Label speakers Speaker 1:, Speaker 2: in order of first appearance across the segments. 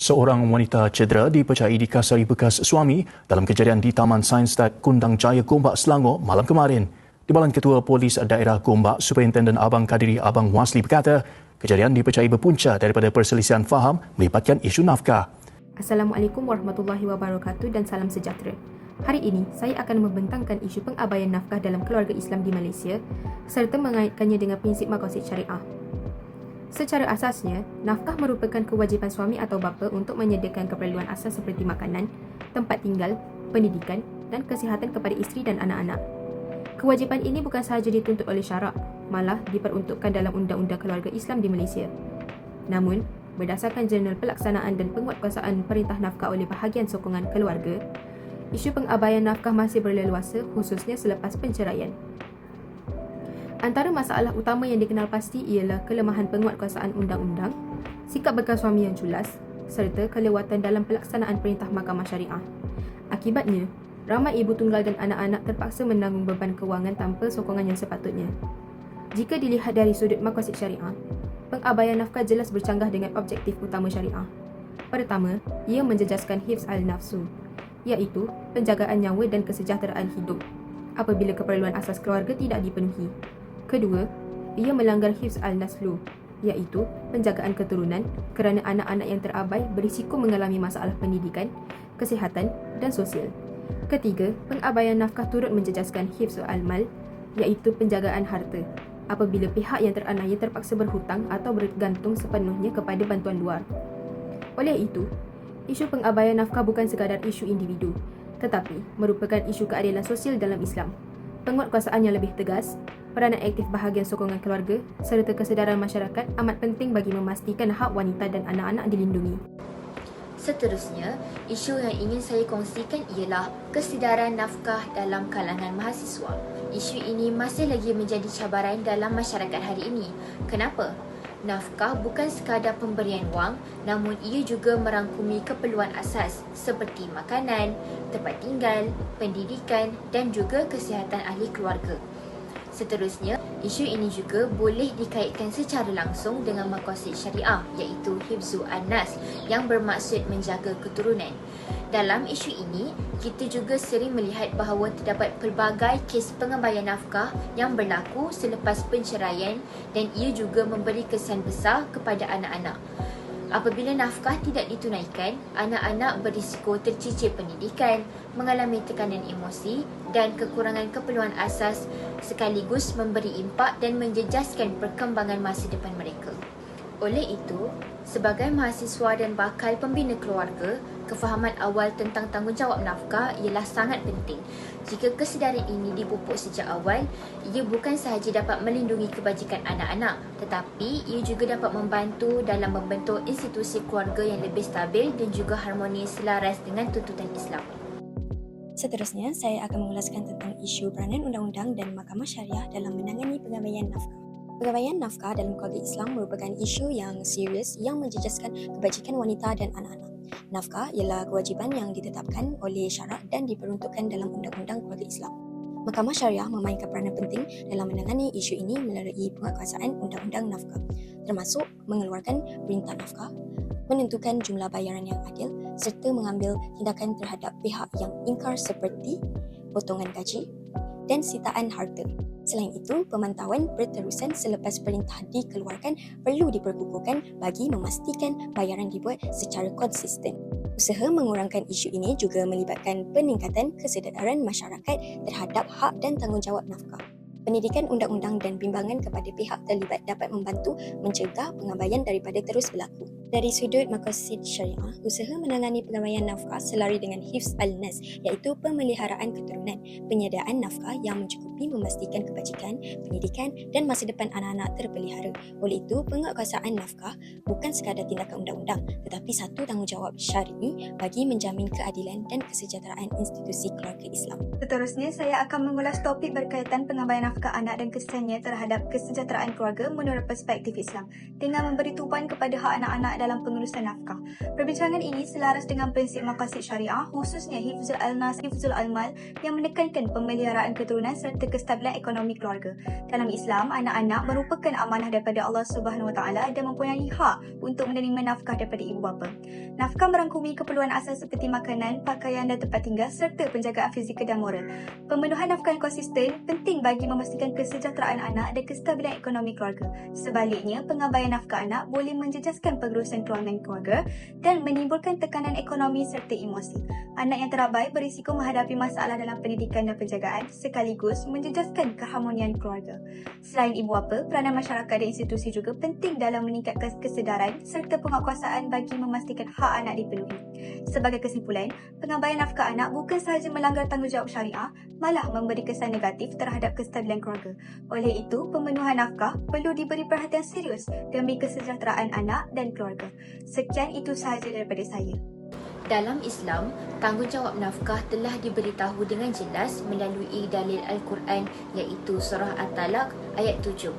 Speaker 1: Seorang wanita cedera dipercayai dikasari bekas suami dalam kejadian di Taman Sains Kundang Jaya Gombak, Selangor malam kemarin. Timbalan Ketua Polis Daerah Gombak, Superintenden Abang Kadiri Abang Wasli berkata, kejadian dipercayai berpunca daripada perselisihan faham melibatkan isu nafkah.
Speaker 2: Assalamualaikum warahmatullahi wabarakatuh dan salam sejahtera. Hari ini, saya akan membentangkan isu pengabaian nafkah dalam keluarga Islam di Malaysia serta mengaitkannya dengan prinsip maqasid syariah. Secara asasnya, nafkah merupakan kewajipan suami atau bapa untuk menyediakan keperluan asas seperti makanan, tempat tinggal, pendidikan dan kesihatan kepada isteri dan anak-anak. Kewajipan ini bukan sahaja dituntut oleh syarak, malah diperuntukkan dalam Undang-Undang Keluarga Islam di Malaysia. Namun, berdasarkan Jurnal Pelaksanaan dan Penguatkuasaan Perintah Nafkah oleh bahagian sokongan keluarga, isu pengabaian nafkah masih berleluasa khususnya selepas penceraian. Antara masalah utama yang dikenal pasti ialah kelemahan penguatkuasaan undang-undang, sikap bekas suami yang culas, serta kelewatan dalam pelaksanaan perintah mahkamah syariah. Akibatnya, ramai ibu tunggal dan anak-anak terpaksa menanggung beban kewangan tanpa sokongan yang sepatutnya. Jika dilihat dari sudut maqasid syariah, pengabaian nafkah jelas bercanggah dengan objektif utama syariah. Pertama, ia menjejaskan hifz al-nafsu, iaitu penjagaan nyawa dan kesejahteraan hidup apabila keperluan asas keluarga tidak dipenuhi. Kedua, ia melanggar hifz al-naslu, iaitu penjagaan keturunan kerana anak-anak yang terabai berisiko mengalami masalah pendidikan, kesihatan dan sosial. Ketiga, pengabaian nafkah turut menjejaskan hifz al-mal, iaitu penjagaan harta, apabila pihak yang teraniaya terpaksa berhutang atau bergantung sepenuhnya kepada bantuan luar. Oleh itu, isu pengabaian nafkah bukan sekadar isu individu, tetapi merupakan isu keadilan sosial dalam Islam. Penguatkuasaan yang lebih tegas, peranan aktif bahagian sokongan keluarga serta kesedaran masyarakat amat penting bagi memastikan hak wanita dan anak-anak dilindungi.
Speaker 3: Seterusnya, isu yang ingin saya kongsikan ialah kesedaran nafkah dalam kalangan mahasiswa. Isu ini masih lagi menjadi cabaran dalam masyarakat hari ini. Kenapa? Nafkah bukan sekadar pemberian wang, namun ia juga merangkumi keperluan asas seperti makanan, tempat tinggal, pendidikan dan juga kesihatan ahli keluarga. Seterusnya, isu ini juga boleh dikaitkan secara langsung dengan maqasid syariah iaitu hifzu an-nas yang bermaksud menjaga keturunan. Dalam isu ini, kita juga sering melihat bahawa terdapat pelbagai kes pengabaian nafkah yang berlaku selepas penceraian dan ia juga memberi kesan besar kepada anak-anak. Apabila nafkah tidak ditunaikan, anak-anak berisiko tercicir pendidikan, mengalami tekanan emosi dan kekurangan keperluan asas sekaligus memberi impak dan menjejaskan perkembangan masa depan mereka. Oleh itu, sebagai mahasiswa dan bakal pembina keluarga, kefahaman awal tentang tanggungjawab nafkah ialah sangat penting. Jika kesedaran ini dipupuk sejak awal, ia bukan sahaja dapat melindungi kebajikan anak-anak, tetapi ia juga dapat membantu dalam membentuk institusi keluarga yang lebih stabil dan juga harmonis selaras dengan tuntutan Islam.
Speaker 4: Seterusnya, saya akan mengulaskan tentang isu peranan undang-undang dan mahkamah syariah dalam menangani pengabaian nafkah. Pengabaian nafkah dalam keluarga Islam merupakan isu yang serius yang menjejaskan kebajikan wanita dan anak-anak. Nafkah ialah kewajipan yang ditetapkan oleh syarak dan diperuntukkan dalam Undang-Undang Keluarga Islam. Mahkamah Syariah memainkan peranan penting dalam menangani isu ini melalui penguatkuasaan Undang-Undang Nafkah, termasuk mengeluarkan perintah nafkah, menentukan jumlah bayaran yang adil serta mengambil tindakan terhadap pihak yang ingkar seperti potongan gaji dan sitaan harta. Selain itu, pemantauan berterusan selepas perintah dikeluarkan perlu diperkukuhkan bagi memastikan bayaran dibuat secara konsisten. Usaha mengurangkan isu ini juga melibatkan peningkatan kesedaran masyarakat terhadap hak dan tanggungjawab nafkah. Pendidikan undang-undang dan bimbangan kepada pihak terlibat dapat membantu mencegah pengabaian daripada terus berlaku. Dari sudut maqasid syariah, usaha menangani pengabaian nafkah selari dengan hifz al-nas iaitu pemeliharaan keturunan, penyediaan nafkah yang mencukupi memastikan kebajikan, pendidikan dan masa depan anak-anak terpelihara. Oleh itu, penguatkuasaan nafkah bukan sekadar tindakan undang-undang tetapi satu tanggungjawab syar'i bagi menjamin keadilan dan kesejahteraan institusi keluarga Islam.
Speaker 5: Seterusnya, saya akan mengulas topik berkaitan pengabaian nafkah anak dan kesannya terhadap kesejahteraan keluarga menurut perspektif Islam dengan memberi tumpuan kepada hak anak-anak dalam pengurusan nafkah. Perbincangan ini selaras dengan prinsip maqasid syariah khususnya hifzul al-nas, hifzul al-mal yang menekankan pemeliharaan keturunan serta serta kestabilan ekonomi keluarga. Dalam Islam, anak-anak merupakan amanah daripada Allah Subhanahu Wa Taala dan mempunyai hak untuk menerima nafkah daripada ibu bapa. Nafkah merangkumi keperluan asas seperti makanan, pakaian dan tempat tinggal serta penjagaan fizikal dan moral. Pemenuhan nafkah yang konsisten penting bagi memastikan kesejahteraan anak dan kestabilan ekonomi keluarga. Sebaliknya, pengabaian nafkah anak boleh menjejaskan pengurusan kewangan keluarga dan menimbulkan tekanan ekonomi serta emosi. Anak yang terabai berisiko menghadapi masalah dalam pendidikan dan penjagaan sekaligus menjejaskan keharmonian keluarga. Selain ibu bapa, peranan masyarakat dan institusi juga penting dalam meningkatkan kesedaran serta penguatkuasaan bagi memastikan hak anak dipenuhi. Sebagai kesimpulan, pengabaian nafkah anak bukan sahaja melanggar tanggungjawab syariah, malah memberi kesan negatif terhadap kestabilan keluarga. Oleh itu, pemenuhan nafkah perlu diberi perhatian serius demi kesejahteraan anak dan keluarga. Sekian itu sahaja daripada saya.
Speaker 3: Dalam Islam, tanggungjawab nafkah telah diberitahu dengan jelas melalui dalil Al-Quran iaitu surah At-Talaq ayat 7.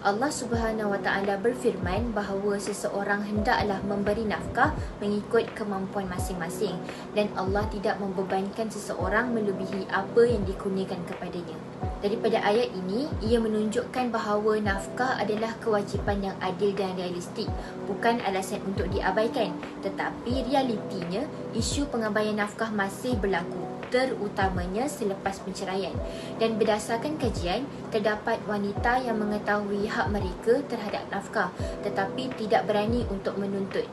Speaker 3: Allah Subhanahu Wa Taala berfirman bahawa seseorang hendaklah memberi nafkah mengikut kemampuan masing-masing dan Allah tidak membebankan seseorang melebihi apa yang dikurniakan kepadanya. Daripada ayat ini, ia menunjukkan bahawa nafkah adalah kewajipan yang adil dan realistik, bukan alasan untuk diabaikan. Tetapi realitinya, isu pengabaian nafkah masih berlaku, terutamanya selepas penceraian. Dan berdasarkan kajian, terdapat wanita yang mengetahui hak mereka terhadap nafkah tetapi tidak berani untuk menuntut,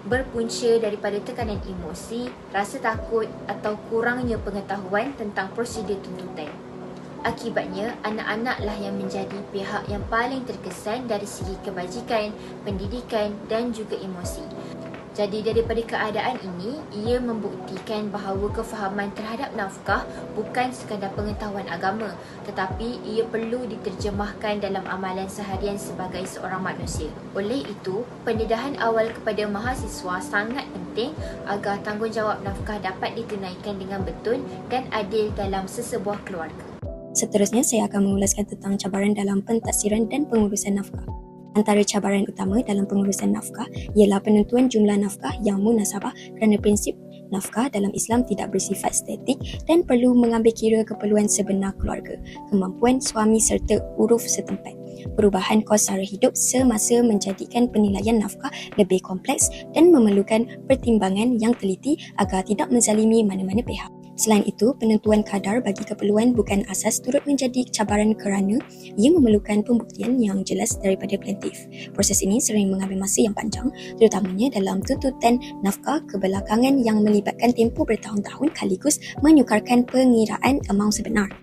Speaker 3: berpunca daripada tekanan emosi, rasa takut atau kurangnya pengetahuan tentang prosedur tuntutan. Akibatnya, anak-anaklah yang menjadi pihak yang paling terkesan dari segi kebajikan, pendidikan dan juga emosi. Jadi daripada keadaan ini, ia membuktikan bahawa kefahaman terhadap nafkah bukan sekadar pengetahuan agama, tetapi ia perlu diterjemahkan dalam amalan seharian sebagai seorang manusia. Oleh itu, pendedahan awal kepada mahasiswa sangat penting agar tanggungjawab nafkah dapat ditunaikan dengan betul dan adil dalam sesebuah keluarga.
Speaker 4: Seterusnya, saya akan mengulaskan tentang cabaran dalam pentadsiran dan pengurusan nafkah. Antara cabaran utama dalam pengurusan nafkah ialah penentuan jumlah nafkah yang munasabah kerana prinsip nafkah dalam Islam tidak bersifat statik dan perlu mengambil kira keperluan sebenar keluarga, kemampuan suami serta uruf setempat. Perubahan kos sara hidup semasa menjadikan penilaian nafkah lebih kompleks dan memerlukan pertimbangan yang teliti agar tidak menzalimi mana-mana pihak. Selain itu, penentuan kadar bagi keperluan bukan asas turut menjadi cabaran kerana ia memerlukan pembuktian yang jelas daripada plaintiff. Proses ini sering mengambil masa yang panjang, terutamanya dalam tuntutan nafkah kebelakangan yang melibatkan tempoh bertahun-tahun sekaligus menyukarkan pengiraan amaun sebenar.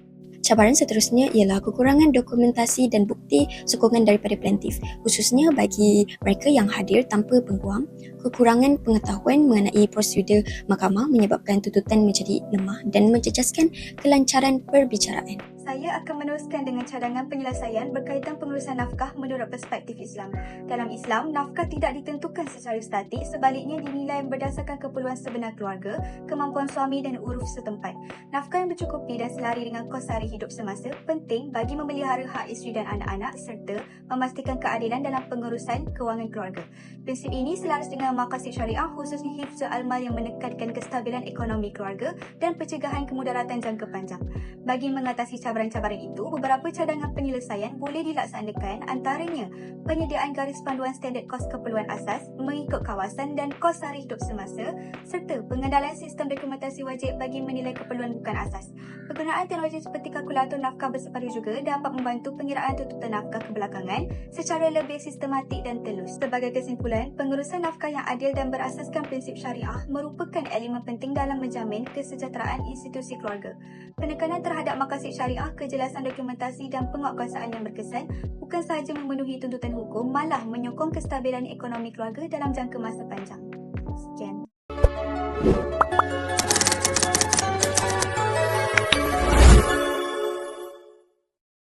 Speaker 4: Cabaran seterusnya ialah kekurangan dokumentasi dan bukti sokongan daripada plaintiff, khususnya bagi mereka yang hadir tanpa pengguam. Kekurangan pengetahuan mengenai prosedur mahkamah menyebabkan tuntutan menjadi lemah dan menjejaskan kelancaran perbicaraan.
Speaker 5: Saya akan meneruskan dengan cadangan penyelesaian berkaitan pengurusan nafkah menurut perspektif Islam. Dalam Islam, nafkah tidak ditentukan secara statik, sebaliknya dinilai berdasarkan keperluan sebenar keluarga, kemampuan suami dan uruf setempat. Nafkah yang mencukupi dan selari dengan kos sehari hidup semasa penting bagi memelihara hak isteri dan anak-anak serta memastikan keadilan dalam pengurusan kewangan keluarga. Prinsip ini selaras dengan maqasid syariah, khususnya hifzul al-mal yang menekankan kestabilan ekonomi keluarga dan pencegahan kemudaratan jangka panjang. Bagi mengatasi cabaran-cabaran itu, beberapa cadangan penyelesaian boleh dilaksanakan, antaranya penyediaan garis panduan standard kos keperluan asas mengikut kawasan dan kos sehari hidup semasa serta pengandalan sistem dokumentasi wajib bagi menilai keperluan bukan asas. Penggunaan teknologi seperti kalkulator nafkah bersepadu juga dapat membantu pengiraan tuntutan nafkah kebelakangan secara lebih sistematik dan telus. Sebagai kesimpulan, pengurusan nafkah yang adil dan berasaskan prinsip syariah merupakan elemen penting dalam menjamin kesejahteraan institusi keluarga. Penekanan terhadap maqasid syariah, kejelasan dokumentasi dan penguatkuasaan yang berkesan bukan sahaja memenuhi tuntutan hukum, malah menyokong kestabilan ekonomi keluarga dalam jangka masa panjang.